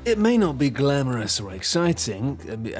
It may not be glamorous or exciting, and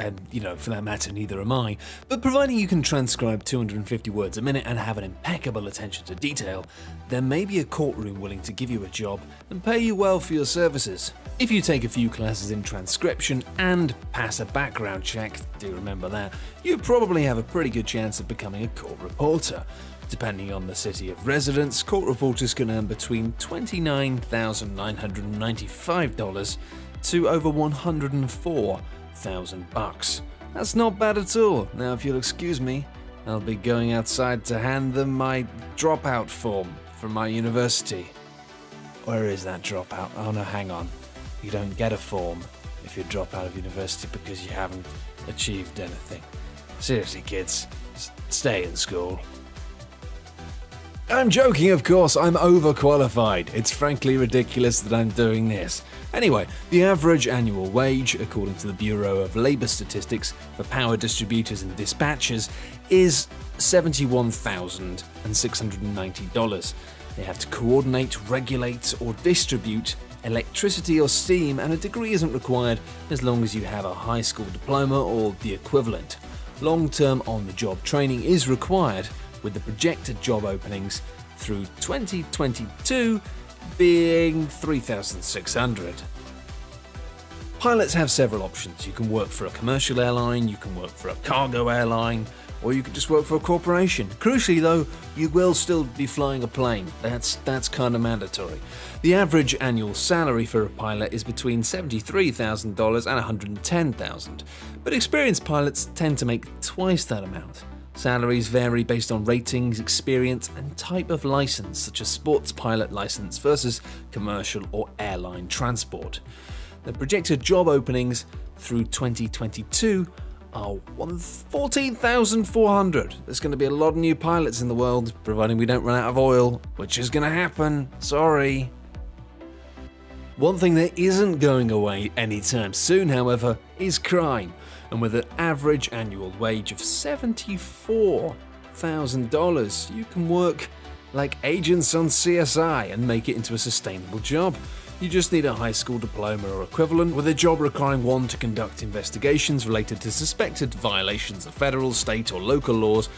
for that matter, neither am I, but providing you can transcribe 250 words a minute and have an impeccable attention to detail, there may be a courtroom willing to give you a job and pay you well for your services. If you take a few classes in transcription and pass a background check, do remember that, you probably have a pretty good chance of becoming a court reporter. Depending on the city of residence, court reporters can earn between $29,995 to over $104,000. That's not bad at all. Now, if you'll excuse me, I'll be going outside to hand them my dropout form from my university. Where is that dropout? Oh no, hang on. You don't get a form if you drop out of university because you haven't achieved anything. Seriously, kids, stay in school. I'm joking, of course, I'm overqualified. It's frankly ridiculous that I'm doing this. Anyway, the average annual wage, according to the Bureau of Labor Statistics for power distributors and dispatchers, is $71,690. They have to coordinate, regulate, or distribute electricity or steam, and a degree isn't required as long as you have a high school diploma or the equivalent. Long-term on-the-job training is required, with the projected job openings through 2022 being 3,600. Pilots have several options. You can work for a commercial airline, you can work for a cargo airline, or you can just work for a corporation. Crucially though, you will still be flying a plane. That's kind of mandatory. The average annual salary for a pilot is between $73,000 and $110,000, but experienced pilots tend to make twice that amount. Salaries vary based on ratings, experience, and type of license, such as sports pilot license versus commercial or airline transport. The projected job openings through 2022 are 14,400. There's going to be a lot of new pilots in the world, providing we don't run out of oil, which is going to happen. Sorry. One thing that isn't going away anytime soon, however, is crime. And with an average annual wage of $74,000, you can work like agents on CSI and make it into a sustainable job. You just need a high school diploma or equivalent, with a job requiring one to conduct investigations related to suspected violations of federal, state, or local laws,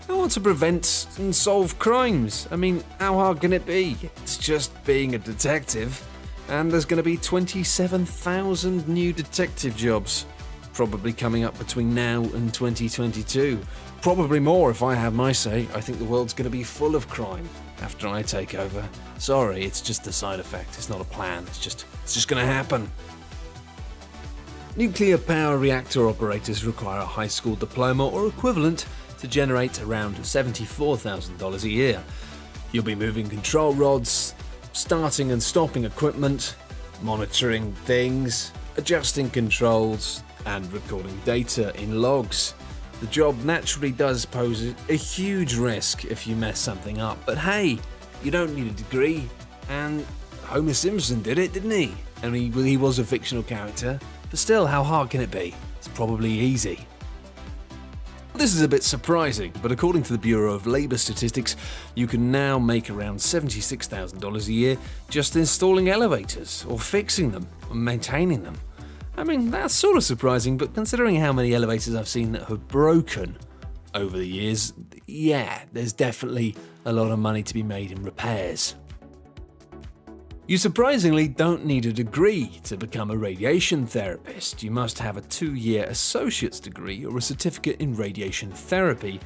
and want to prevent and solve crimes. I mean, how hard can it be? It's just being a detective. And there's going to be 27,000 new detective jobs, probably coming up between now and 2022. Probably more if I have my say. I think the world's going to be full of crime after I take over. Sorry, it's just a side effect. It's not a plan. It's just going to happen. Nuclear power reactor operators require a high school diploma or equivalent to generate around $74,000 a year. You'll be moving control rods, starting and stopping equipment, monitoring things, adjusting controls, and recording data in logs. The job naturally does pose a huge risk if you mess something up, but hey, you don't need a degree, and Homer Simpson did it, didn't he? I mean, he was a fictional character, but still, how hard can it be? It's probably easy. This is a bit surprising, but according to the Bureau of Labor Statistics, you can now make around $76,000 a year just installing elevators, or fixing them, or maintaining them. I mean, that's sort of surprising, but considering how many elevators I've seen that have broken over the years, yeah, there's definitely a lot of money to be made in repairs. You surprisingly don't need a degree to become a radiation therapist. You must have a 2-year associate's degree or a certificate in radiation therapy,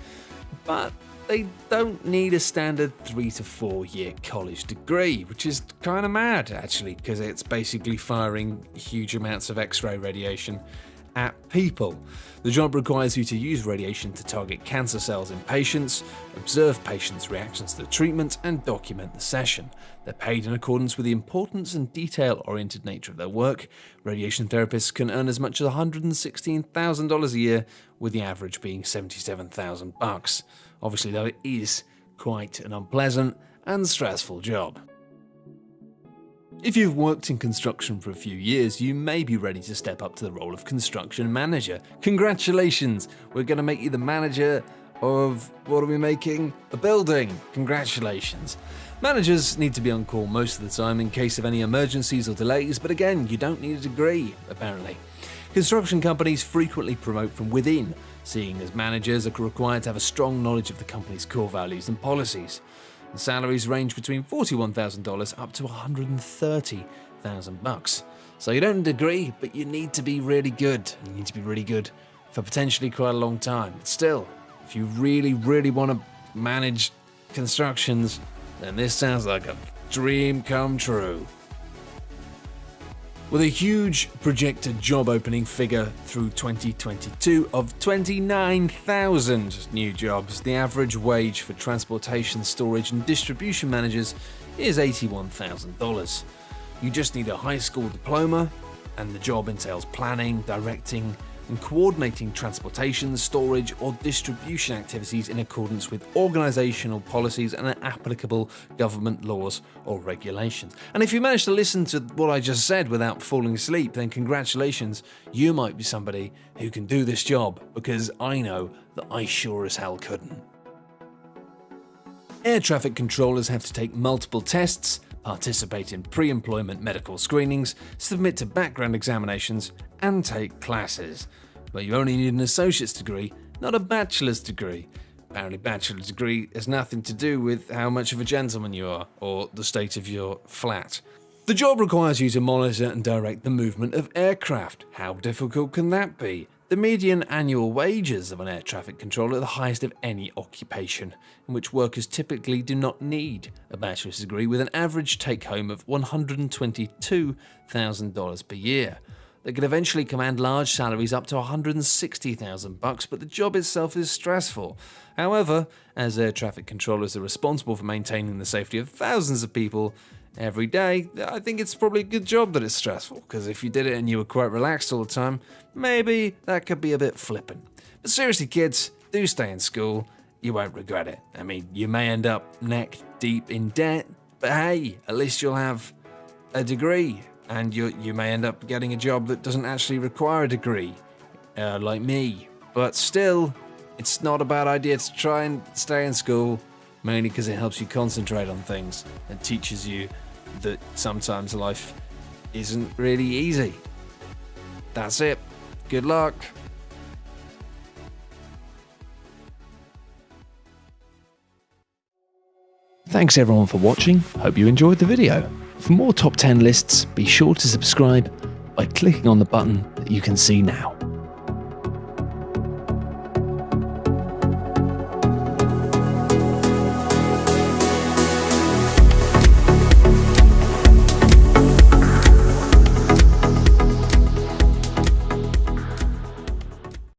but they don't need a standard 3 to 4 year college degree, which is kind of mad actually, because it's basically firing huge amounts of X-ray radiation at people. The job requires you to use radiation to target cancer cells in patients, observe patients' reactions to the treatment, and document the session. They're paid in accordance with the importance and detail-oriented nature of their work. Radiation therapists can earn as much as $116,000 a year, with the average being $77,000. Obviously, though, it is quite an unpleasant and stressful job. If you've worked in construction for a few years, you may be ready to step up to the role of construction manager. Congratulations! We're going to make you the manager of, what are we making? A building. Congratulations. Managers need to be on call most of the time in case of any emergencies or delays, but again, you don't need a degree, apparently. Construction companies frequently promote from within, seeing as managers are required to have a strong knowledge of the company's core values and policies. The salaries range between $41,000 up to $130,000. So you don't need a degree, but you need to be really good. You need to be really good for potentially quite a long time. But still, if you really, really want to manage constructions, then this sounds like a dream come true. With a huge projected job opening figure through 2022 of 29,000 new jobs, the average wage for transportation, storage and distribution managers is $81,000. You just need a high school diploma, and the job entails planning, directing and coordinating transportation, storage or distribution activities in accordance with organisational policies and applicable government laws or regulations. And if you manage to listen to what I just said without falling asleep, then congratulations, you might be somebody who can do this job, because I know that I sure as hell couldn't. Air traffic controllers have to take multiple tests, participate in pre-employment medical screenings, submit to background examinations, and take classes. But you only need an associate's degree, not a bachelor's degree. Apparently, bachelor's degree has nothing to do with how much of a gentleman you are, or the state of your flat. The job requires you to monitor and direct the movement of aircraft. How difficult can that be? The median annual wages of an air traffic controller are the highest of any occupation, in which workers typically do not need a bachelor's degree, with an average take-home of $122,000 per year. They could eventually command large salaries up to $160,000, but the job itself is stressful. However, as air traffic controllers are responsible for maintaining the safety of thousands of people every day, I think it's probably a good job that it's stressful, because if you did it and you were quite relaxed all the time, maybe that could be a bit flippant. But seriously, kids, do stay in school. You won't regret it. I mean, you may end up neck deep in debt, but hey, at least you'll have a degree, and you may end up getting a job that doesn't actually require a degree, like me. But still, it's not a bad idea to try and stay in school, mainly because it helps you concentrate on things and teaches you that sometimes life isn't really easy. That's it. Good luck. Thanks everyone for watching. Hope you enjoyed the video. For more top 10 lists, be sure to subscribe by clicking on the button that you can see now.